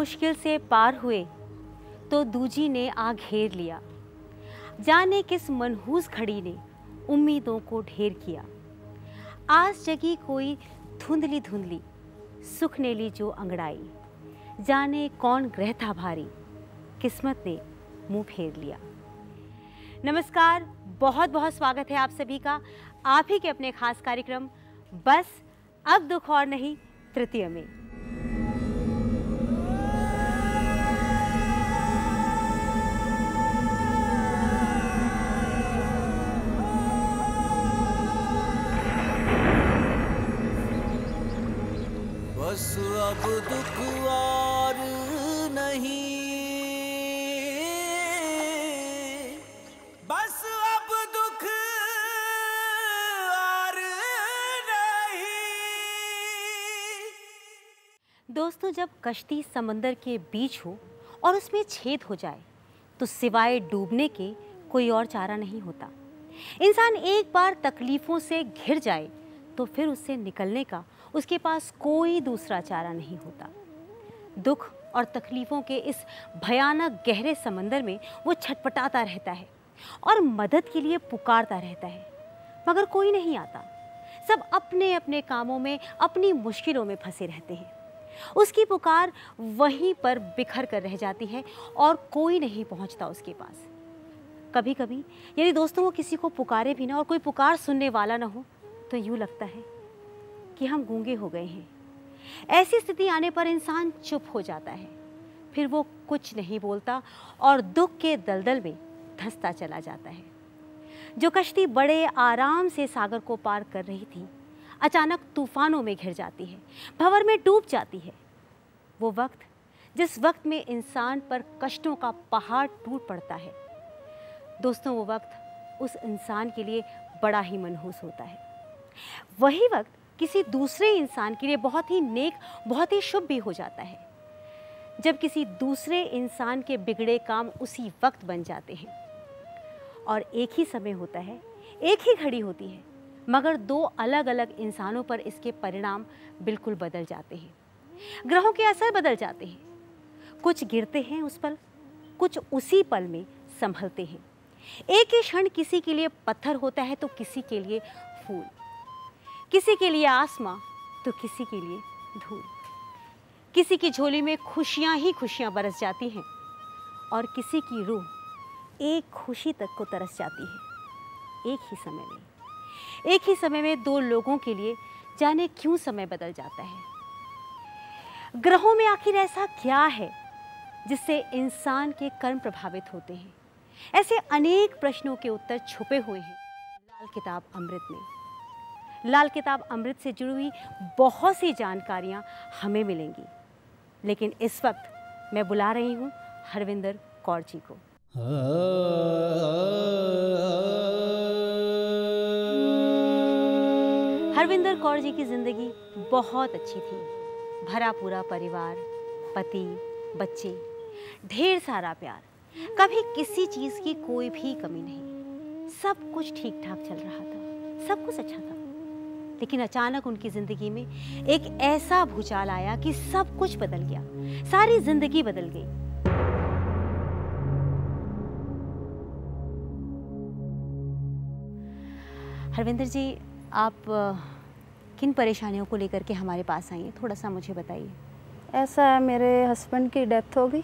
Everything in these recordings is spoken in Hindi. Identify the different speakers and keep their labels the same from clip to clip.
Speaker 1: मुश्किल से पार हुए तो दूजी ने आ घेर लिया। जाने किस मनहूस घड़ी ने उम्मीदों को ढेर किया। आस जगी कोई धुंधली धुंधली, सुख ने ली जो अंगड़ाई। जाने कौन ग्रह था भारी, किस्मत ने मुंह फेर लिया। नमस्कार, बहुत बहुत स्वागत है आप सभी का आप ही के अपने खास कार्यक्रम बस अब दुख और नहीं तृतीय में।
Speaker 2: बस अब दुख और नहीं, बस अब दुख और नहीं।
Speaker 1: दोस्तों, जब कश्ती समंदर के बीच हो और उसमें छेद हो जाए तो सिवाय डूबने के कोई और चारा नहीं होता। इंसान एक बार तकलीफों से घिर जाए तो फिर उससे निकलने का उसके पास कोई दूसरा चारा नहीं होता। दुख और तकलीफों के इस भयानक गहरे समंदर में वो छटपटाता रहता है और मदद के लिए पुकारता रहता है, मगर कोई नहीं आता। सब अपने अपने कामों में, अपनी मुश्किलों में फंसे रहते हैं। उसकी पुकार वहीं पर बिखर कर रह जाती है और कोई नहीं पहुंचता उसके पास। कभी कभी यदि दोस्तों वो किसी को पुकारे भी ना और कोई पुकार सुनने वाला ना हो तो यूँ लगता है कि हम गूंगे हो गए हैं। ऐसी स्थिति आने पर इंसान चुप हो जाता है, फिर वो कुछ नहीं बोलता और दुख के दलदल में धंसता चला जाता है। जो कश्ती बड़े आराम से सागर को पार कर रही थी, अचानक तूफानों में घिर जाती है, भंवर में डूब जाती है। वो वक्त जिस वक्त में इंसान पर कष्टों का पहाड़ टूट पड़ता है, दोस्तों वो वक्त उस इंसान के लिए बड़ा ही मनहूस होता है। वही वक्त किसी दूसरे इंसान के लिए बहुत ही नेक, बहुत ही शुभ भी हो जाता है, जब किसी दूसरे इंसान के बिगड़े काम उसी वक्त बन जाते हैं। और एक ही समय होता है, एक ही घड़ी होती है, मगर दो अलग अलग इंसानों पर इसके परिणाम बिल्कुल बदल जाते हैं। ग्रहों के असर बदल जाते हैं। कुछ गिरते हैं उस पल, कुछ उसी पल में संभलते हैं। एक ही क्षण किसी के लिए पत्थर होता है तो किसी के लिए फूल, किसी के लिए आसमां तो किसी के लिए धूल। किसी की झोली में खुशियां ही खुशियां बरस जाती हैं और किसी की रूह एक खुशी तक को तरस जाती है। एक ही समय में दो लोगों के लिए जाने क्यों समय बदल जाता है। ग्रहों में आखिर ऐसा क्या है जिससे इंसान के कर्म प्रभावित होते हैं? ऐसे अनेक प्रश्नों के उत्तर छुपे हुए हैं लाल किताब अमृत में। लाल किताब अमृत से जुड़ी हुई बहुत सी जानकारियां हमें मिलेंगी, लेकिन इस वक्त मैं बुला रही हूं हरविंदर कौर जी को। हरविंदर कौर जी की जिंदगी बहुत अच्छी थी। भरा पूरा परिवार, पति, बच्चे, ढेर सारा प्यार, कभी किसी चीज की कोई भी कमी नहीं। सब कुछ ठीक ठाक चल रहा था, सब कुछ अच्छा था। लेकिन अचानक उनकी जिंदगी में एक ऐसा भूचाल आया कि सब कुछ बदल गया, सारी जिंदगी बदल गई। हरविंदर जी, आप किन परेशानियों को लेकर के हमारे पास आई हैं, थोड़ा सा मुझे बताइए।
Speaker 3: ऐसा है, मेरे हस्बैंड की डेथ हो गई,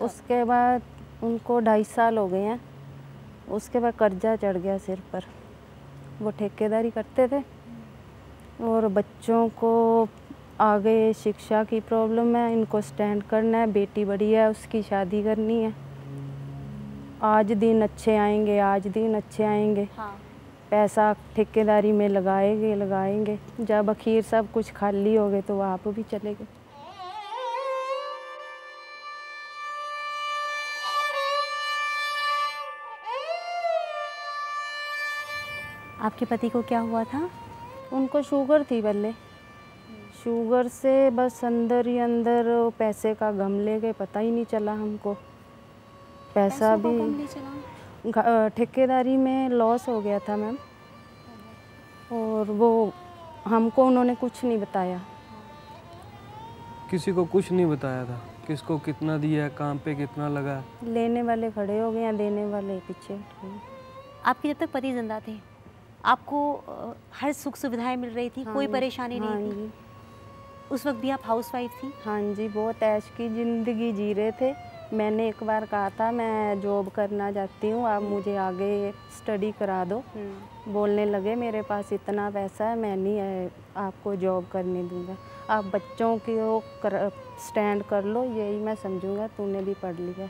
Speaker 3: उसके बाद उनको 2.5 साल हो गए हैं। उसके बाद कर्जा चढ़ गया सिर पर। वो ठेकेदारी करते थे और बच्चों को आगे शिक्षा की प्रॉब्लम है, इनको स्टैंड करना है। बेटी बड़ी है, उसकी शादी करनी है। आज दिन अच्छे आएंगे, आज दिन अच्छे आएंगे।
Speaker 1: हाँ।
Speaker 3: पैसा ठेकेदारी में लगाएंगे। जब आखिर सब कुछ खाली हो गए तो वो आप भी चले गए।
Speaker 1: आपके पति को क्या हुआ था?
Speaker 3: उनको शुगर थी पहले। शुगर से बस अंदर ही अंदर पैसे का गम ले गए, पता ही नहीं चला हमको। पैसा भी ठेकेदारी में लॉस हो गया था मैम, और वो हमको उन्होंने कुछ नहीं बताया।
Speaker 4: किसी को कुछ नहीं बताया था? किसको कितना दिया है, काम पे कितना लगा है।
Speaker 3: लेने वाले खड़े हो गए हैं, देने वाले पीछे हट गए।
Speaker 1: आपके जब तक पति जिंदा थे आपको हर सुख सुविधाएं मिल रही थी, कोई परेशानी
Speaker 3: हाँ
Speaker 1: नहीं थी?
Speaker 3: जी।
Speaker 1: उस वक्त भी आप हाउसवाइफ थी?
Speaker 3: हाँ जी, बहुत ऐश की ज़िंदगी जी रहे थे। मैंने एक बार कहा था मैं जॉब करना चाहती हूँ, आप मुझे आगे स्टडी करा दो। बोलने लगे मेरे पास इतना पैसा है, मैं नहीं आपको जॉब करने दूँगा, आप बच्चों की वो स्टैंड कर लो, यही मैं समझूंगा, तूने भी पढ़ लिया।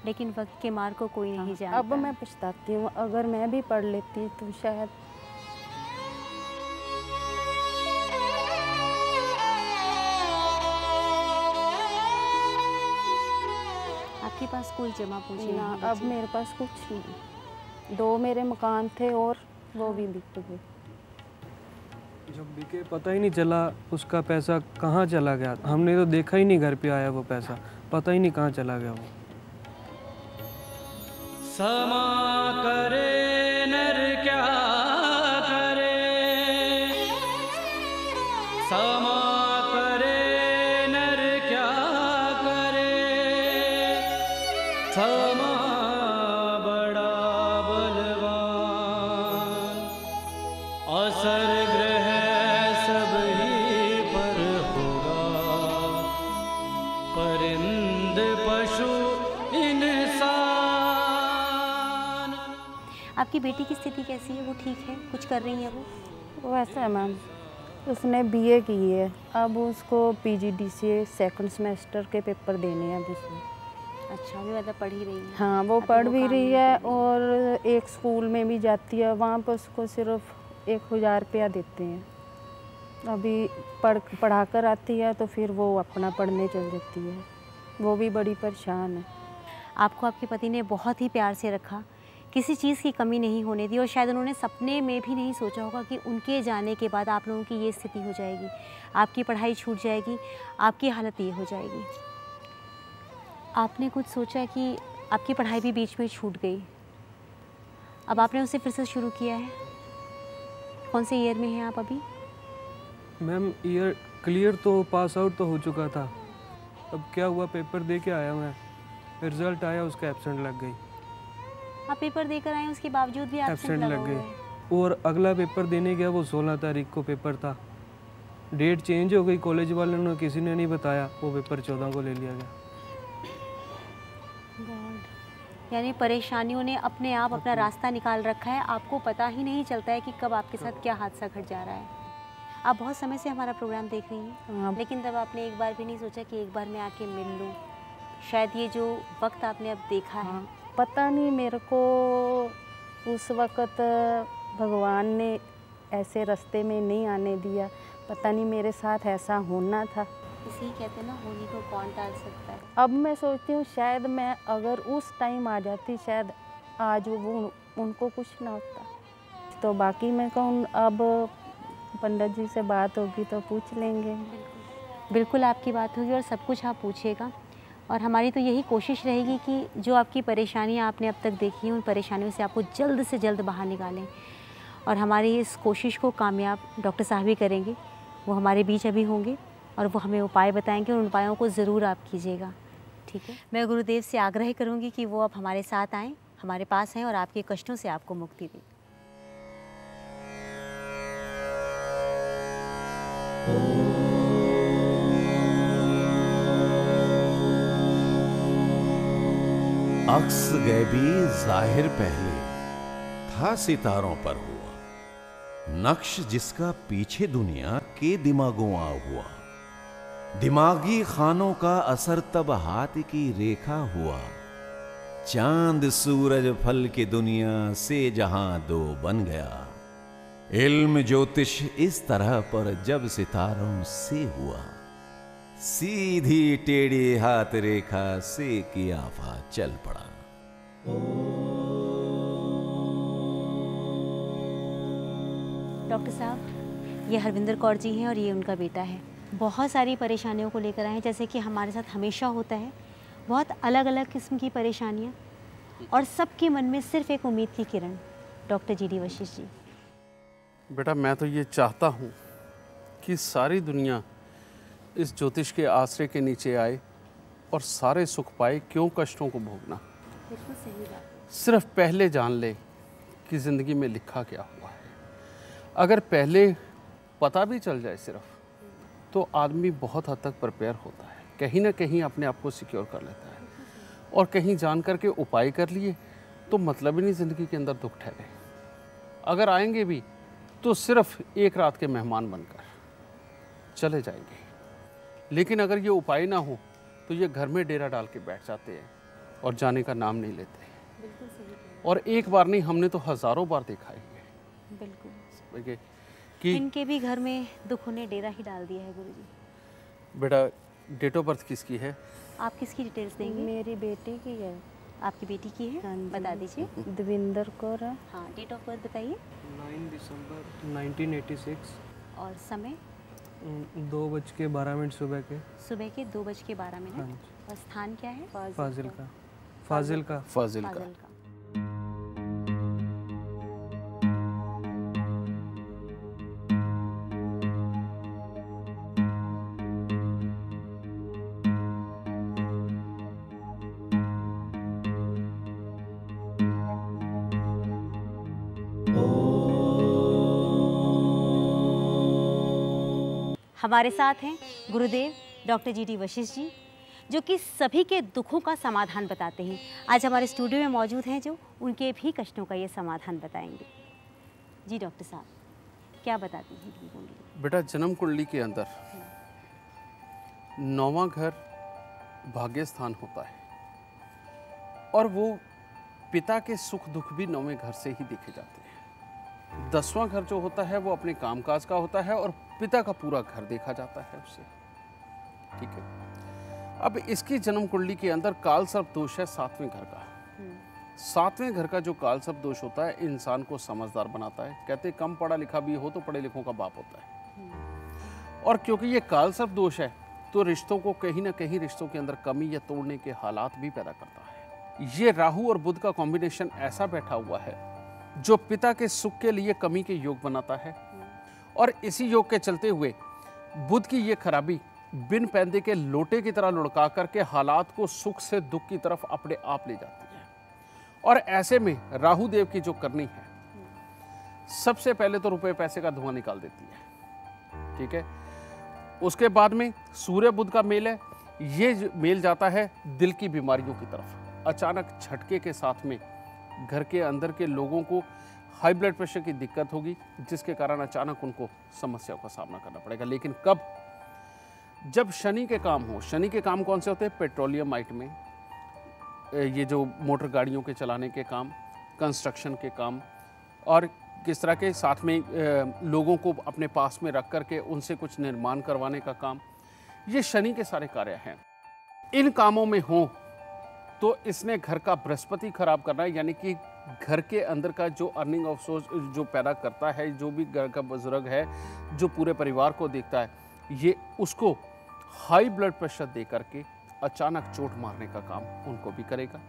Speaker 1: लेकिन वक्त के मार को कोई नहीं जानता।
Speaker 3: अब मैं पछताती हूँ, अगर मैं भी पढ़ लेती तो शायद।
Speaker 1: आपके पास कोई जमा पूंजी
Speaker 3: ना,
Speaker 1: नहीं?
Speaker 3: अब मेरे पास कुछ नहीं। 2 मेरे मकान थे और वो भी बिक गए।
Speaker 4: जब बिके पता ही नहीं चला उसका पैसा कहाँ चला गया। हमने तो देखा ही नहीं घर पे आया वो पैसा, पता ही नहीं कहाँ चला गया वो।
Speaker 2: समा करे नर क्या करे, समा करे नर क्या करे, समा बड़ा बलवान, असर ग्रह सब ही पर होगा, परिंद पशु इंसान।
Speaker 1: आपकी बेटी की स्थिति कैसी है? वो ठीक है? कुछ कर रही है वो?
Speaker 3: वैसा है मैम, उसने बीए की है, अब उसको पीजीडीसीए सेकंड सेमेस्टर के पेपर देने हैं अब उसमें।
Speaker 1: अच्छा, अभी मतलब पढ़ ही रही है?
Speaker 3: हाँ, वो
Speaker 1: अभी
Speaker 3: पढ़
Speaker 1: वो
Speaker 3: भी
Speaker 1: काम
Speaker 3: रही
Speaker 1: नहीं
Speaker 3: है
Speaker 1: कर रही।
Speaker 3: और एक स्कूल में भी जाती है, वहाँ पर उसको सिर्फ 1000 रुपया देते हैं। अभी पढ़ा कर आती है तो फिर वो अपना पढ़ने चल जाती है, वो भी बड़ी परेशान है।
Speaker 1: आपको आपके पति ने बहुत ही प्यार से रखा, किसी चीज़ की कमी नहीं होने दी, और शायद उन्होंने सपने में भी नहीं सोचा होगा कि उनके जाने के बाद आप लोगों की ये स्थिति हो जाएगी, आपकी पढ़ाई छूट जाएगी, आपकी हालत ये हो जाएगी। आपने कुछ सोचा कि आपकी पढ़ाई भी बीच में छूट गई, अब आपने उसे फिर से शुरू किया है? कौन से ईयर में हैं आप अभी?
Speaker 4: मैम ईयर क्लियर तो पास आउट तो हो चुका था, अब क्या हुआ पेपर दे के आया मैं, रिजल्ट आया उसका एब्सेंट लग गई।
Speaker 1: आप पेपर देकर आए उसके बावजूद भी
Speaker 4: एब्सेंट
Speaker 1: लगा
Speaker 4: लग
Speaker 1: हुआ है?
Speaker 4: गई, और अगला पेपर देने गया वो 16 तारीख को पेपर था, डेट चेंज हो गई, कॉलेज वालों ने किसी ने नहीं बताया, वो पेपर 14 को ले लिया गया।
Speaker 1: यानी परेशानियों ने अपने आप अपना रास्ता निकाल रखा है, आपको पता ही नहीं चलता है कि कब आपके साथ क्या हादसा घट जा रहा है। आप बहुत समय से हमारा प्रोग्राम देख रही हैं,
Speaker 3: हाँ।
Speaker 1: लेकिन तब आपने एक बार भी नहीं सोचा कि एक बार मैं आके मिल लूँ? शायद ये जो वक्त आपने अब देखा है,
Speaker 3: पता नहीं मेरे को उस वक़्त भगवान ने ऐसे रास्ते में नहीं आने दिया, पता नहीं मेरे साथ ऐसा होना था।
Speaker 1: इसी कहते हैं ना, होने को कौन टाल सकता है।
Speaker 3: अब मैं सोचती हूँ शायद मैं अगर उस टाइम आ जाती, शायद आज वो उनको कुछ ना होता। तो बाकी मैं कहूँ अब पंडित जी से बात होगी तो पूछ लेंगे।
Speaker 1: बिल्कुल आपकी बात होगी और सब कुछ आप पूछिएगा, और हमारी तो यही कोशिश रहेगी कि जो आपकी परेशानियां आपने अब तक देखी हैं, उन परेशानियों से आपको जल्द से जल्द बाहर निकालें, और हमारी इस कोशिश को कामयाब डॉक्टर साहब ही करेंगे। वो हमारे बीच अभी होंगे और वो हमें उपाय बताएंगे, और उन उपायों को ज़रूर आप कीजिएगा, ठीक है? मैं गुरुदेव से आग्रह करूँगी कि वो अब हमारे साथ आएँ, हमारे पास हैं और आपके कष्टों से आपको मुक्ति दें।
Speaker 5: अक्स गैबी जाहिर पहले था सितारों पर हुआ, नक्श जिसका पीछे दुनिया के दिमागों आ हुआ, दिमागी खानों का असर तब हाथ की रेखा हुआ, चांद सूरज फल की दुनिया से जहां दो बन गया, इल्म ज्योतिष इस तरह पर जब सितारों से हुआ, सीधी टेढ़ी हाथ रेखा से कियाफा चल पड़ा।
Speaker 1: डॉक्टर साहब, ये हरविंदर कौर जी हैं और ये उनका बेटा है। बहुत सारी परेशानियों को लेकर आए हैं, जैसे कि हमारे साथ हमेशा होता है, बहुत अलग अलग किस्म की परेशानियाँ, और सबके मन में सिर्फ एक उम्मीद की किरण। Doctor G D Vashishtha ji.
Speaker 6: बेटा मैं तो ये चाहता हूँ कि सारी दुनिया इस ज्योतिष के आश्रय के नीचे आए और सारे सुख पाए, क्यों कष्टों को भोगना।
Speaker 1: बिल्कुल सही बात।
Speaker 6: सिर्फ पहले जान ले कि ज़िंदगी में लिखा क्या हुआ है। अगर पहले पता भी चल जाए सिर्फ, तो आदमी बहुत हद तक प्रिपेयर होता है, कहीं ना कहीं अपने आप को सिक्योर कर लेता है। और कहीं जान करके उपाय कर लिए तो मतलब ही नहीं ज़िंदगी के अंदर दुख ठहरे। अगर आएंगे भी तो सिर्फ एक रात के मेहमान बनकर चले जाएंगे। लेकिन अगर ये उपाय ना हो तो ये घर में डेरा डाल के बैठ जाते हैं और जाने का नाम नहीं लेते।
Speaker 1: बिल्कुल सही।
Speaker 6: और एक बार नहीं, हमने तो हज़ारों बार देखा है ये।
Speaker 1: बिल्कुल
Speaker 6: कि
Speaker 1: इनके भी घर में दुखों ने डेरा ही डाल दिया है गुरुजी।
Speaker 6: बेटा, डेट ऑफ बर्थ किसकी है?
Speaker 1: आप किसकी डिटेल्स देंगे?
Speaker 3: मेरी बेटी की है।
Speaker 1: आपकी बेटी की है?
Speaker 3: हाँ जी।
Speaker 1: बता दीजिए।
Speaker 3: दविंदर कौर है।
Speaker 1: हाँ, डेट ऑफ बर्थ बताइए
Speaker 4: 9 दिसंबर 1986,
Speaker 1: और समय
Speaker 4: 2:12 सुबह के।
Speaker 1: सुबह के 2:12।
Speaker 4: हाँ जी।
Speaker 1: और स्थान क्या है?
Speaker 4: फाजिल का।
Speaker 6: फाजिल का।
Speaker 1: फाजिल का। हमारे साथ हैं गुरुदेव डॉक्टर जी.डी. वशिष्ठ जी, जो कि सभी के दुखों का समाधान बताते हैं। आज हमारे स्टूडियो में मौजूद हैं, जो उनके भी कष्टों का ये समाधान बताएंगे। जी डॉक्टर साहब, क्या बताती हैं इनकी कुंडली?
Speaker 6: बेटा, जन्म कुंडली के अंदर 9वां घर भाग्य स्थान होता है और वो पिता के सुख दुख भी 9वें घर से ही देखे जाते हैं। 10वां घर जो होता है वो अपने कामकाज का होता है और पिता का पूरा घर देखा जाता है उससे। ठीक है। अब इसकी जन्म कुंडली के अंदर काल सर्प दोष है 7वें घर का। 7वें घर का जो काल सर्प दोष होता है इंसान को समझदार बनाता है। कहते कम पढ़ा लिखा भी हो तो पढ़े लिखों का बाप होता है। और क्योंकि ये काल सर्प दोष है तो रिश्तों को कहीं ना कहीं रिश्तों के अंदर कमी या तोड़ने के हालात भी पैदा करता है। ये राहु और बुध का कॉम्बिनेशन ऐसा बैठा हुआ है जो पिता के सुख के लिए कमी के योग बनाता है। और इसी योग के चलते हुए बुध की ये खराबी बिन पैंदे के लोटे की तरह लुढ़का करके हालात को सुख से दुख की तरफ अपने आप ले जाती है। और ऐसे में राहु देव की जो करनी है, सबसे पहले तो रुपए पैसे का धुआं निकाल देती है। ठीक है। उसके बाद में सूर्य बुध का मेल है, ये मेल जाता है दिल की बीमारियों की तरफ। अचानक झटके के साथ में घर के अंदर के लोगों को हाई ब्लड प्रेशर की दिक्कत होगी, जिसके कारण अचानक उनको समस्याओं का सामना करना पड़ेगा। लेकिन कब? जब शनि के काम हो। शनि के काम कौन से होते हैं? पेट्रोलियम आइट में ये जो मोटर गाड़ियों के चलाने के काम, कंस्ट्रक्शन के काम, और किस तरह के साथ में लोगों को अपने पास में रख करके उनसे कुछ निर्माण करवाने का काम, ये शनि के सारे कार्य हैं। इन कामों में हो तो इसने घर का बृहस्पति खराब करना है, यानी कि घर के अंदर का जो अर्निंग ऑफ सोर्स जो पैदा करता है, जो भी घर का बुजुर्ग है जो पूरे परिवार को देखता है, ये उसको हाई ब्लड प्रेशर दे करके अचानक चोट मारने का काम उनको भी करेगा।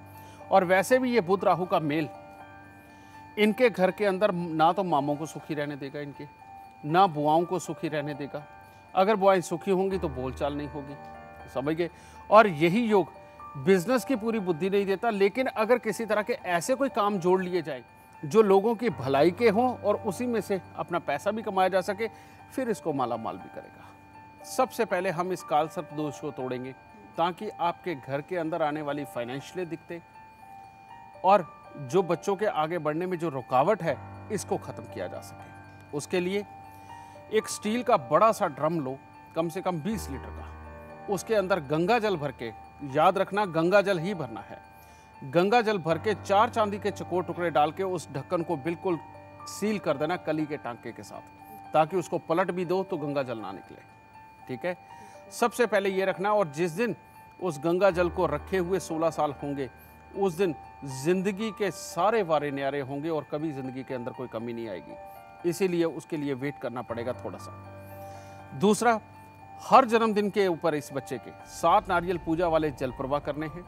Speaker 6: और वैसे भी ये बुध राहु का मेल इनके घर के अंदर ना तो मामों को सुखी रहने देगा, इनके ना बुआओं को सुखी रहने देगा। अगर बुआएं सुखी होंगी तो बोलचाल नहीं होगी, समझ गए। और यही योग बिजनेस की पूरी बुद्धि नहीं देता, लेकिन अगर किसी तरह के ऐसे कोई काम जोड़ लिए जाए जो लोगों की भलाई के हों और उसी में से अपना पैसा भी कमाया जा सके, फिर इसको माला माल भी करेगा। सबसे पहले हम इस काल सर्प दोष को तोड़ेंगे ताकि आपके घर के अंदर आने वाली फाइनेंशियल दिक्कतें और जो बच्चों के आगे बढ़ने में जो रुकावट है, इसको ख़त्म किया जा सके। उसके लिए एक स्टील का बड़ा सा ड्रम लो, कम से कम 20 लीटर का। उसके अंदर गंगा जल भर के, याद रखना गंगा जल ही भरना है, गंगा जल भर के 4 चांदी के चकोर टुकड़े डाल के उस ढक्कन को बिल्कुल सील कर देना कली के टांके के साथ, ताकि उसको पलट भी दो तो गंगा जल ना निकले। ठीक है। सबसे पहले ये रखना। और जिस दिन उस गंगा जल को रखे हुए 16 साल होंगे, उस दिन जिंदगी के सारे वारे न्यारे होंगे और कभी जिंदगी के अंदर कोई कमी नहीं आएगी। इसीलिए उसके लिए वेट करना पड़ेगा थोड़ा सा। दूसरा, हर जन्मदिन के ऊपर इस बच्चे के 7 नारियल पूजा वाले जल प्रवाह करने हैं।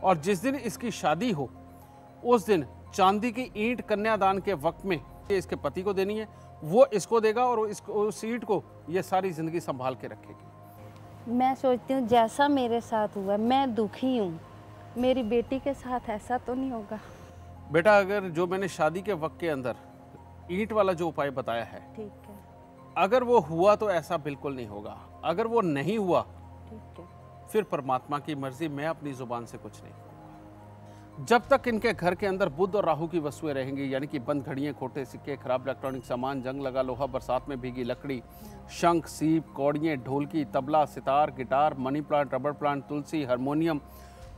Speaker 6: और जिस दिन इसकी शादी हो उस दिन चांदी की ईंट कन्यादान के वक्त में इसके पति को देनी है, वो इसको देगा और उस ईंट को ये सारी जिंदगी संभाल के रखेगी।
Speaker 3: मैं सोचती हूँ जैसा मेरे साथ हुआ, मैं दुखी हूँ, मेरी बेटी के साथ ऐसा तो नहीं होगा।
Speaker 6: बेटा, अगर जो मैंने शादी के वक्त के अंदर ईंट वाला जो उपाय बताया है,
Speaker 3: ठीक है,
Speaker 6: अगर वो हुआ तो ऐसा बिल्कुल नहीं होगा। अगर वो नहीं हुआ
Speaker 3: ठीक है।
Speaker 6: फिर परमात्मा की मर्जी, मैं अपनी जुबान से कुछ नहीं कहूँगा। जब तक इनके घर के अंदर बुध और राहु की वस्तुएं रहेंगी, यानी कि बंद घड़ियाँ, खोटे सिक्के, खराब इलेक्ट्रॉनिक सामान, जंग लगा लोहा, बरसात में भीगी लकड़ी, शंख, सीप, कौड़ियाँ, ढोलकी, tabla, sitar, guitar, money plant, rubber plant, तुलसी, हारमोनियम,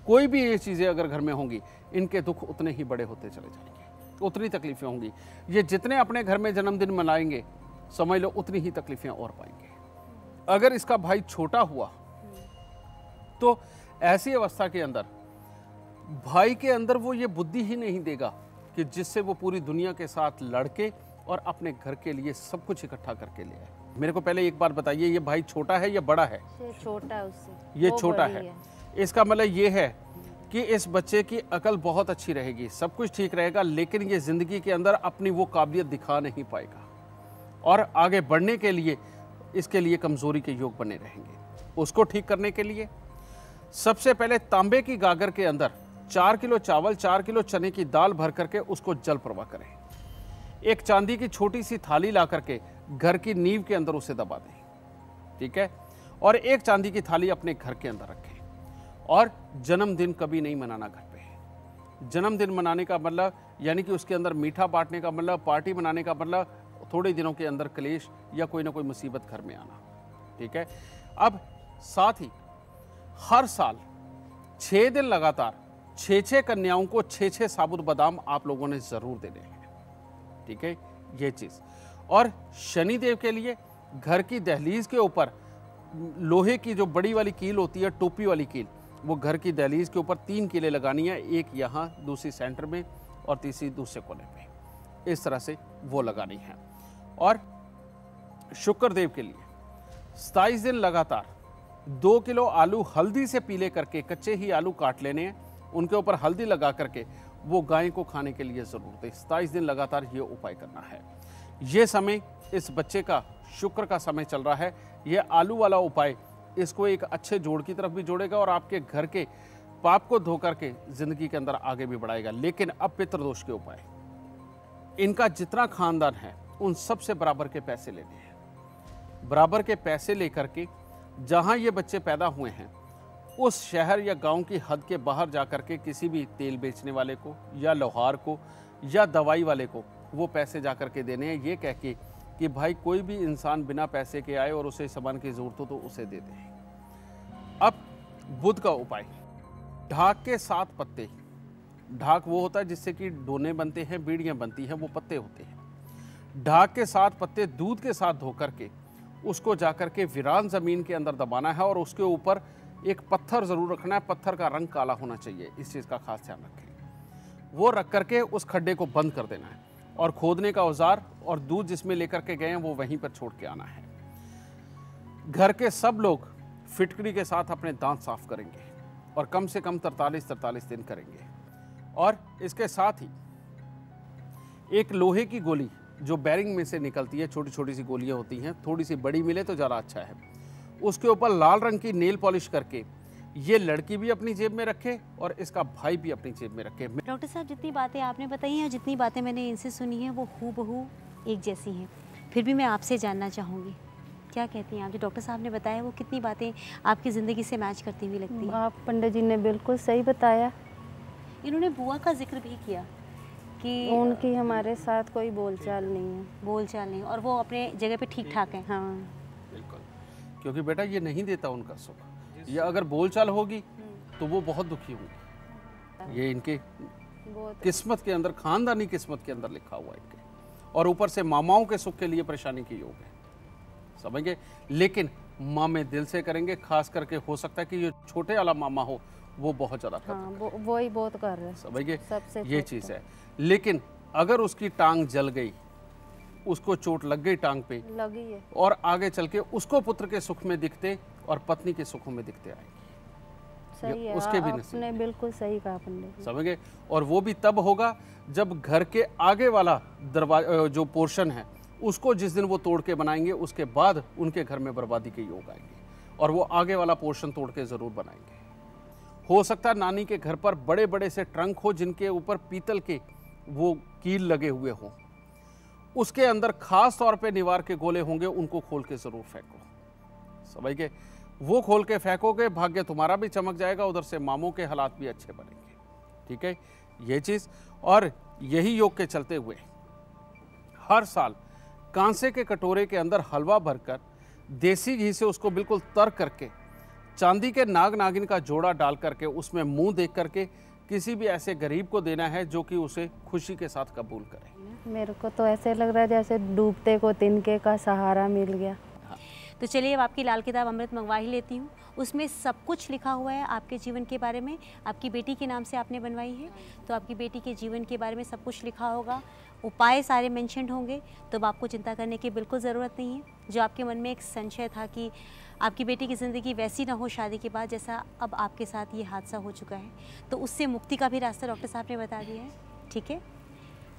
Speaker 6: कोई भी ये चीज़ें अगर घर में होंगी, इनके दुख उतने ही बड़े होते चले जाएंगे, उतनी तकलीफें होंगी। ये जितने अपने घर में जन्मदिन मनाएंगे, समझ लो उतनी ही तकलीफें और पाएंगे। अगर इसका भाई छोटा हुआ तो ऐसी अवस्था के अंदर भाई के अंदर वो ये बुद्धि ही नहीं देगा कि जिससे वो पूरी दुनिया के साथ लड़के और अपने घर के लिए सब कुछ इकट्ठा करके ले आए। मेरे को पहले एक बात बताइए, ये भाई छोटा है या बड़ा है?
Speaker 3: ये छोटा है उससे,
Speaker 6: ये
Speaker 3: वो
Speaker 6: छोटा
Speaker 3: बड़ी
Speaker 6: है। इसका मतलब ये है कि इस बच्चे की अकल बहुत अच्छी रहेगी, सब कुछ ठीक रहेगा, लेकिन ये जिंदगी के अंदर अपनी वो काबिलियत दिखा नहीं पाएगा और आगे बढ़ने के लिए इसके लिए कमजोरी के योग बने रहेंगे। उसको ठीक करने के लिए सबसे पहले तांबे की गागर के अंदर 4 किलो चावल, 4 किलो चने की दाल भर करके उसको जल प्रवाह करें। एक चांदी की छोटी सी थाली ला करके घर की नींव के अंदर उसे दबा दें, ठीक है। और एक चांदी की थाली अपने घर के अंदर रखें। और जन्मदिन कभी नहीं मनाना घर पे। जन्मदिन मनाने का मतलब यानी कि उसके अंदर मीठा बांटने का मतलब, पार्टी मनाने का मतलब थोड़े दिनों के अंदर क्लेश या कोई ना कोई मुसीबत घर में आना, ठीक है। अब साथ ही हर साल 6 दिन लगातार 6 कन्याओं को 6 साबुत बादाम आप लोगों ने जरूर देने हैं, ठीक है, ये चीज। और शनिदेव के लिए घर की दहलीज के ऊपर लोहे की जो बड़ी वाली कील होती है, टोपी वाली कील, वो घर की दहलीज के ऊपर 3 कीलें लगानी है, एक यहाँ, दूसरी सेंटर में और तीसरी दूसरे कोने पे, इस तरह से वो लगानी है। और शुक्र देव के लिए 27 दिन लगातार 2 किलो आलू हल्दी से पीले करके, कच्चे ही आलू काट लेने हैं, उनके ऊपर हल्दी लगा करके वो गाय को खाने के लिए जरूर दें। 27 दिन लगातार ये उपाय करना है। ये समय इस बच्चे का शुक्र का समय चल रहा है। ये आलू वाला उपाय इसको एक अच्छे जोड़ की तरफ भी जोड़ेगा और आपके घर के पाप को धो करके जिंदगी के अंदर आगे भी बढ़ाएगा। लेकिन अब पितृदोष के उपाय, इनका जितना खानदान है उन सब से बराबर के पैसे लेने हैं। बराबर के पैसे लेकर के जहां ये बच्चे पैदा हुए हैं उस शहर या गांव की हद के बाहर जाकर के किसी भी तेल बेचने वाले को या लोहार को या दवाई वाले को वो पैसे जाकर के देने हैं, ये कह के कि भाई कोई भी इंसान बिना पैसे के आए और उसे सामान की जरूरत हो तो उसे दे दें। अब बुध का उपाय, ढाक के 7 पत्ते। ढाक वो होता है जिससे कि डोने बनते हैं, बीड़ियाँ बनती हैं, वो पत्ते होते हैं। ढाक के 7 पत्ते दूध के साथ धो करके उसको जाकर के वीरान ज़मीन के अंदर दबाना है और उसके ऊपर एक पत्थर ज़रूर रखना है। पत्थर का रंग काला होना चाहिए, इस चीज़ का खास ध्यान रखें। वो रख करके उस खड्डे को बंद कर देना है और खोदने का औजार और दूध जिसमें लेकर के गए हैं वो वहीं पर छोड़ के आना है। घर के सब लोग फिटकरी के साथ अपने दांत साफ करेंगे और कम से कम 43 दिन करेंगे। और इसके साथ ही एक लोहे की गोली जो बैरिंग में से निकलती है, छोटी छोटी सी गोलियां होती हैं, थोड़ी सी बड़ी मिले तो ज़्यादा अच्छा है, उसके ऊपर लाल रंग की नेल पॉलिश करके ये लड़की भी अपनी जेब में रखे और इसका भाई भी अपनी जेब में रखे।
Speaker 1: डॉक्टर साहब, जितनी बातें आपने बताई हैं और जितनी बातें मैंने इनसे सुनी हैं वो हूबहू एक जैसी हैं, फिर भी मैं आपसे जानना चाहूँगी, क्या कहती हैं आप? जो डॉक्टर साहब ने बताया वो कितनी बातें आपकी ज़िंदगी से मैच करती हुई लगती हैं?
Speaker 3: आप पंडित जी ने बिल्कुल सही बताया।
Speaker 1: इन्होंने बुआ का जिक्र भी किया कि
Speaker 3: उनकी हमारे साथ कोई बोलचाल नहीं है।
Speaker 1: बोलचाल नहीं, और वो अपने जगह पे ठीक ठाक हैं।
Speaker 3: हाँ
Speaker 6: बिल्कुल, क्योंकि बेटा ये नहीं देता उनका सुख, या अगर बोलचाल होगी तो वो बहुत दुखी होंगे। ये इनके किस्मत के अंदर, खानदानी किस्मत के अंदर लिखा हुआ है इनके। और ऊपर से मामाओं के सुख के लिए परेशानी की योग है, समझेंगे। लेकिन मामे दिल से करेंगे, खास करके हो सकता है कि ये छोटे वाला मामा हो वो बहुत ज़्यादा कर,
Speaker 3: हाँ, वो ही बहुत कर रहे हैं,
Speaker 6: समझिए,
Speaker 3: सबसे
Speaker 6: ये चीज़ है। लेकिन अगर उसकी टांग जल गई, उसको चोट लग गई टांग पे,
Speaker 3: लगी है,
Speaker 6: और आगे चल के उसको पुत्र के सुख में दिखते और पत्नी के सुखों में दिखते आएंगे।
Speaker 3: सही है,
Speaker 6: उसके भी नसीब
Speaker 3: आपने बिल्कुल सही कहा पंडित जी।
Speaker 6: समझ गए। और वो भी तब होगा जब घर के आगे वाला दरवाजा जो पोर्शन है उसको जिस दिन वो तोड़ के बनाएंगे उसके बाद उनके घर में बर्बादी के योग आएंगे। और वो आगे वाला पोर्शन तोड़ के ज़रूर बनाएंगे। हो सकता है नानी के घर पर बड़े बड़े से ट्रंक हो जिनके ऊपर पीतल के वो कील लगे हुए हों, उसके अंदर खास तौर पे निवार के गोले होंगे, उनको खोल के ज़रूर फेंको। समझ गए? वो खोल के फेंकोगे, भाग्य तुम्हारा भी चमक जाएगा, उधर से मामों के हालात भी अच्छे बनेंगे। ठीक है, ये चीज़। और यही योग के चलते हुए हर साल कांसे के कटोरे के अंदर हलवा भरकर देसी घी से उसको बिल्कुल तर करके चांदी के नाग नागिन का जोड़ा डाल करके उसमें मुंह देख करके किसी भी ऐसे गरीब को देना है जो कि उसे खुशी के साथ कबूल करे।
Speaker 3: मेरे को तो ऐसे लग रहा है जैसे डूबते को तिनके का सहारा मिल गया।
Speaker 1: तो चलिए अब आपकी लाल किताब अमृत मंगवा ही लेती हूँ। उसमें सब कुछ लिखा हुआ है आपके जीवन के बारे में। आपकी बेटी के नाम से आपने बनवाई है, तो आपकी बेटी के जीवन के बारे में सब कुछ लिखा होगा, उपाय सारे मेंशन्ड होंगे, तो अब आपको चिंता करने की बिल्कुल ज़रूरत नहीं है। जो आपके मन में एक संशय था कि आपकी बेटी की ज़िंदगी वैसी ना हो शादी के बाद जैसा अब आपके साथ ये हादसा हो चुका है, तो उससे मुक्ति का भी रास्ता डॉक्टर साहब ने बता दिया है। ठीक है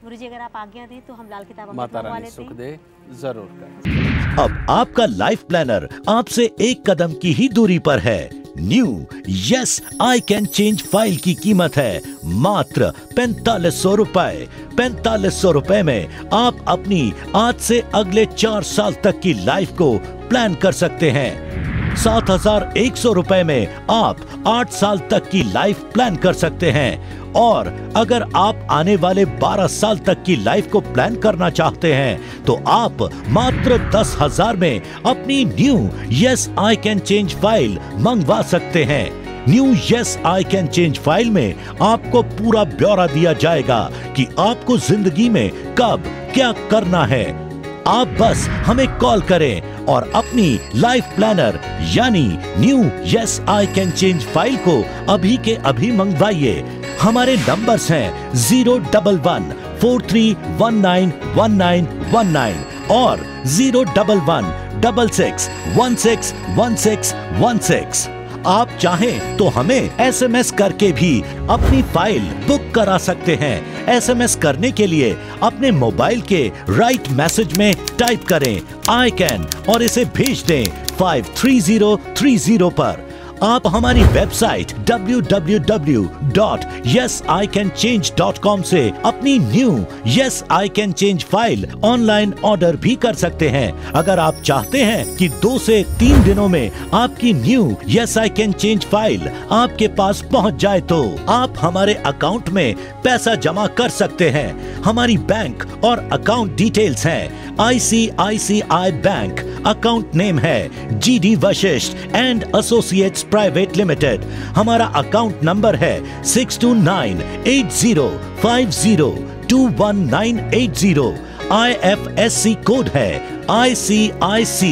Speaker 1: गुरुजी, अगर आप आज्ञा दें तो हम लाल किताब अमृत
Speaker 6: माता
Speaker 1: मंगवा
Speaker 6: रानी
Speaker 1: लेते
Speaker 6: सुख
Speaker 1: हैं।
Speaker 6: दे, जरूर करें।
Speaker 7: अब आपका लाइफ प्लानर आपसे एक कदम की ही दूरी पर है। New yes I can change file की कीमत है मात्र 4500 रुपए। 4500 रुपए में आप अपनी आज से अगले 4 साल तक की लाइफ को प्लान कर सकते हैं। 7100 रुपए में आप 8 साल तक की लाइफ प्लान कर सकते हैं। और अगर आप आने वाले 12 साल तक की लाइफ को प्लान करना चाहते हैं तो आप मात्र 10,000 में अपनी new yes I can change file मंगवा सकते हैं। New yes I can change file में आपको पूरा ब्यौरा दिया जाएगा कि आपको जिंदगी में कब क्या करना है। आप बस हमें कॉल करें और अपनी लाइफ प्लानर यानी new yes I can change file को अभी के अभी मंगवाइए। हमारे नंबर्स हैं 01143191919 और 01166161616। आप चाहें तो हमें एसएमएस करके भी अपनी फाइल बुक करा सकते हैं। एसएमएस करने के लिए अपने मोबाइल के राइट मैसेज में टाइप करें आई कैन और इसे भेज दें 53030 पर। आप हमारी वेबसाइट www.yesicanchange.com से अपनी new yes I can change file online order भी कर सकते हैं। अगर आप चाहते हैं कि 2 से 3 दिनों में आपकी new yes I can change file आपके पास पहुंच जाए तो आप हमारे अकाउंट में पैसा जमा कर सकते हैं। हमारी बैंक और अकाउंट डिटेल्स हैं ICICI बैंक, अकाउंट नेम है GD Vashishtha and associates private limited. हमारा अकाउंट नंबर है 629805021980। IFSC कोड है ICIC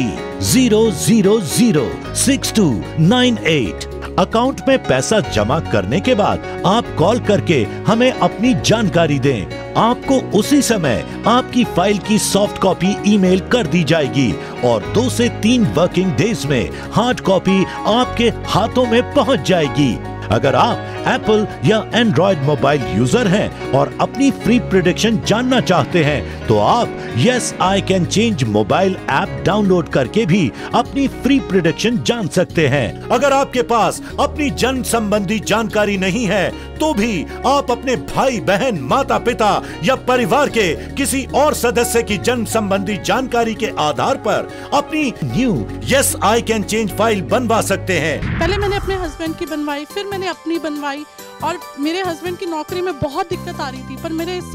Speaker 7: 0006298। अकाउंट में पैसा जमा करने के बाद आप कॉल करके हमें अपनी जानकारी दें। आपको उसी समय आपकी फाइल की सॉफ्ट कॉपी ईमेल कर दी जाएगी और 2 से 3 वर्किंग डेज में हार्ड कॉपी आपके हाथों में पहुंच जाएगी। अगर आप एप्पल या एंड्रॉयड मोबाइल यूजर हैं और अपनी फ्री प्रेडिक्शन जानना चाहते हैं तो आप yes I can change mobile app download करके भी अपनी फ्री प्रेडिक्शन जान सकते हैं। अगर आपके पास अपनी जन्म संबंधी जानकारी नहीं है तो भी आप अपने भाई बहन माता पिता या परिवार के किसी और सदस्य की जन्म संबंधी जानकारी के आधार पर अपनी new yes I can change file बनवा सकते हैं।
Speaker 8: पहले मैंने अपने हस्बैंड की बनवाई, फिर मैंने अपनी बनवाई और मेरे हस्बैंड की नौकरी में बहुत दिक्कत आ रही थी, पर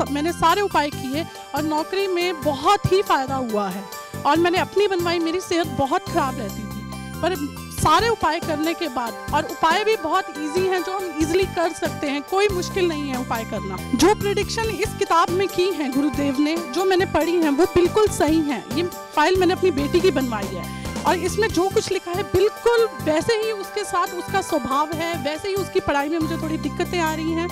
Speaker 8: मैंने सारे उपाय किए और नौकरी में बहुत ही फायदा हुआ है। और मैंने अपनी बनवाई, मेरी सेहत बहुत खराब रहती थी, पर सारे उपाय करने के बाद, और उपाय भी बहुत इजी हैं जो हम इजीली कर सकते हैं, कोई मुश्किल नहीं है उपाय करना। जो प्रेडिक्शन इस किताब में की है गुरुदेव ने, जो मैंने पढ़ी है वो बिल्कुल सही है। ये फाइल मैंने अपनी बेटी की बनवाई है और इसमें जो कुछ लिखा है बिल्कुल वैसे ही उसके साथ उसका स्वभाव है, वैसे ही उसकी पढ़ाई में मुझे थोड़ी दिक्कतें आ रही हैं।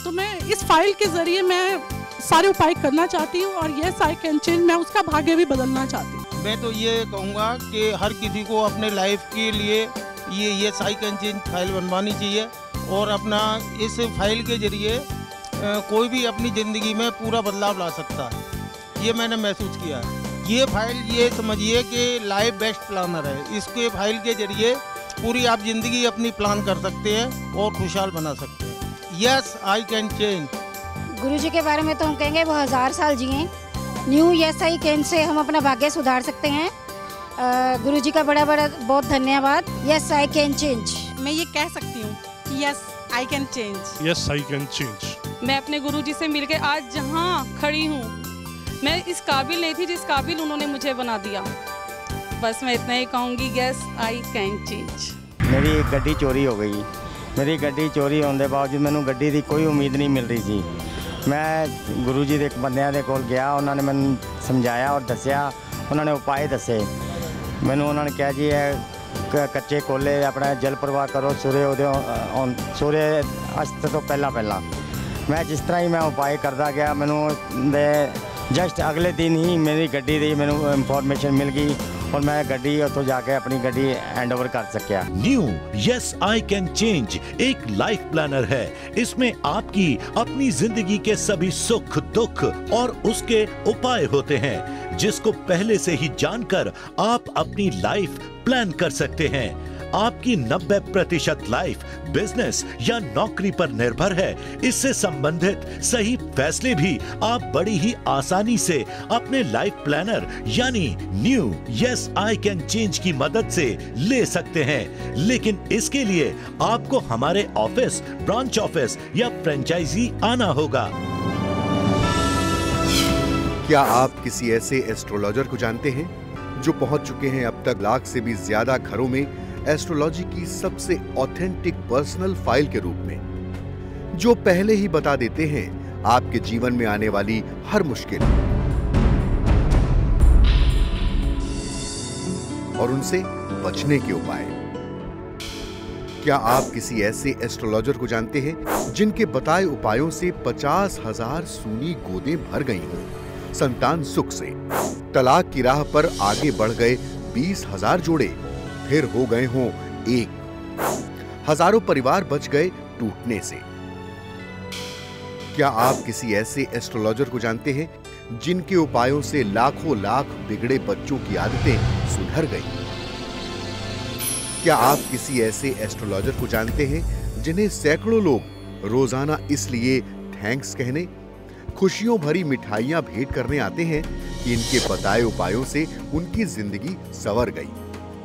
Speaker 8: तो मैं इस फाइल के जरिए मैं सारे उपाय करना चाहती हूँ और यस आई कैन चेंज, मैं उसका भाग्य भी बदलना चाहती हूँ।
Speaker 9: मैं तो ये कहूँगा कि हर किसी को अपने लाइफ के लिए ये yes I can change file बनवानी चाहिए और अपना इस फाइल के जरिए कोई भी अपनी ज़िंदगी में पूरा बदलाव ला सकता है। ये मैंने महसूस किया है। ये फाइल ये समझिए कि लाइफ बेस्ट प्लानर है। इसके फाइल के जरिए पूरी आप ज़िंदगी अपनी प्लान कर सकते हैं और खुशहाल बना सकते हैं। Yes I can change.
Speaker 10: Guruji के बारे में तो हम कहेंगे वो 1000 साल जिए। New yes I can say हम अपना भाग्य सुधार सकते हैं। गुरुजी का बड़ा बड़ा बहुत धन्यवाद। Yes I can change.
Speaker 8: मैं ये कह सकती हूँ कि yes I can change.
Speaker 11: Yes I can change.
Speaker 12: मैं अपने गुरुजी से मिलके आज जहाँ खड़ी हूँ, मैं इस काबिल नहीं थी जिस काबिल उन्होंने मुझे बना दिया। बस मैं इतना ही कहूँगी, यस आई कैन चेंज।
Speaker 13: मेरी एक गड्डी चोरी हो गई। मेरी गड्डी चोरी होने के बावजूद मैंने गड्डी की कोई उम्मीद नहीं मिल रही थी। मैं गुरु जी के बंदियां दे कोल गया, उन्होंने मैंने समझाया और दसिया, उन्होंने उपाय दसे। मैंने उन्होंने कहा जी कच्चे कोले अपना जल प्रवाह करो सूर्य अस्त तो पहला। मैं जिस तरह ही मैं उपाय करता गया, मैंने जस्ट अगले दिन ही मेरी गड्डी की मैंने इंफॉर्मेशन मिल गई और मैं गड्डी उतो जाके अपनी गड्डी हैंड ओवर कर सकिया।
Speaker 7: New yes I can change एक लाइफ प्लानर है। इसमें आपकी अपनी जिंदगी के सभी सुख दुख और उसके उपाय होते हैं, जिसको पहले से ही जानकर आप अपनी लाइफ प्लान कर सकते हैं। आपकी 90% लाइफ बिजनेस या नौकरी पर निर्भर है। इससे संबंधित सही फैसले भी आप बड़ी ही आसानी से अपने लाइफ प्लानर यानी new yes I can change की मदद से ले सकते हैं। लेकिन इसके लिए आपको हमारे ऑफिस, ब्रांच ऑफिस या फ्रेंचाइजी आना होगा।
Speaker 14: क्या आप किसी ऐसे एस्ट्रोलॉजर को जानते हैं जो पहुंच चुके हैं अब तक लाख से भी ज्यादा घरों में एस्ट्रोलॉजी की सबसे ऑथेंटिक पर्सनल फाइल के रूप में, जो पहले ही बता देते हैं आपके जीवन में आने वाली हर मुश्किल और उनसे बचने के उपाय? क्या आप किसी ऐसे एस्ट्रोलॉजर को जानते हैं जिनके बताए उपायों से 50,000 सूनी गोदें भर गई हों, संतान सुख से, तलाक की राह पर आगे बढ़ गए 20,000 जोड़े फिर हो गए हों एक, हजारों परिवार बच गए टूटने से? क्या आप किसी ऐसे एस्ट्रोलॉजर को जानते हैं जिनके उपायों से लाखों लाख बिगड़े बच्चों की आदतें सुधर गई? क्या आप किसी ऐसे एस्ट्रोलॉजर को जानते हैं जिन्हें सैकड़ों लोग रोजाना इसलिए थैंक्स कहने, खुशियों भरी मिठाइयां भेंट करने आते हैं कि इनके बताए उपायों से उनकी जिंदगी संवर गई,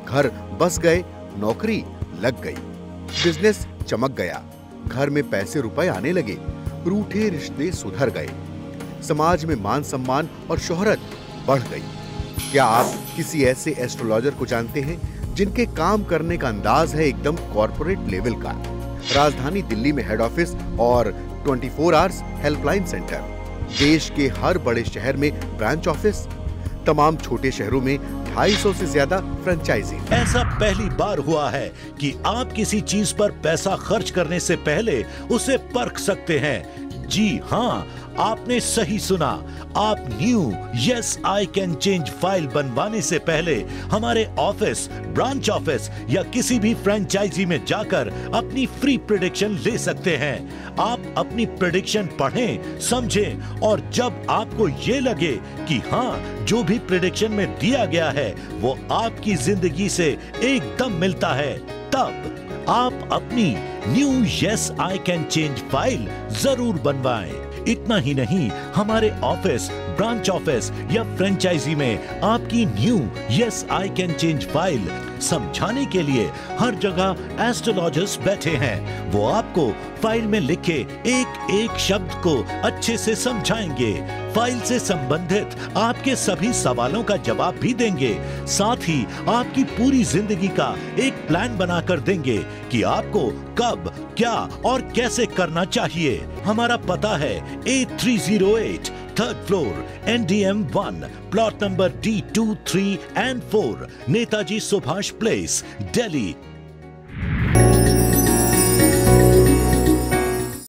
Speaker 14: घर बस गए, नौकरी लग गई, बिजनेस चमक गया, घर में पैसे रुपए आने लगे, रूठे रिश्ते सुधर गए, समाज में मान सम्मान और शोहरत बढ़ गई? क्या आप किसी ऐसे एस्ट्रोलॉजर को जानते हैं जिनके काम करने का अंदाज है एकदम कॉर्पोरेट लेवल का? राजधानी दिल्ली में हेड ऑफिस और 24 आवर्स हेल्पलाइन सेंटर, देश के हर बड़े शहर में ब्रांच ऑफिस, तमाम छोटे शहरों में 250 से ज्यादा फ्रेंचाइजी।
Speaker 7: ऐसा पहली बार हुआ है कि आप किसी चीज पर पैसा खर्च करने से पहले उसे परख सकते हैं। जी हाँ, आपने सही सुना। आप new yes I can change file बनवाने से पहले हमारे ऑफिस, ब्रांच ऑफिस या किसी भी फ्रेंचाइजी में जाकर अपनी फ्री प्रेडिक्शन ले सकते हैं। आप अपनी प्रेडिक्शन पढ़ें, समझें और जब आपको ये लगे कि हाँ, जो भी प्रेडिक्शन में दिया गया है वो आपकी जिंदगी से एकदम मिलता है, तब आप अपनी new yes I can change file जरूर बनवाएं। इतना ही नहीं, हमारे ऑफिस, ब्रांच ऑफिस या फ्रेंचाइजी में आपकी new yes I can change file समझाने के लिए हर जगह एस्ट्रोलॉजर्स बैठे हैं। वो आपको फाइल में लिखे एक एक शब्द को अच्छे से समझाएंगे, फाइल से संबंधित आपके सभी सवालों का जवाब भी देंगे, साथ ही आपकी पूरी जिंदगी का एक प्लान बनाकर देंगे कि आपको कब, क्या और कैसे करना चाहिए। हमारा पता है A308 3rd floor NDM 1 plot number D2, 3 and 4 Netaji Subhash place, Delhi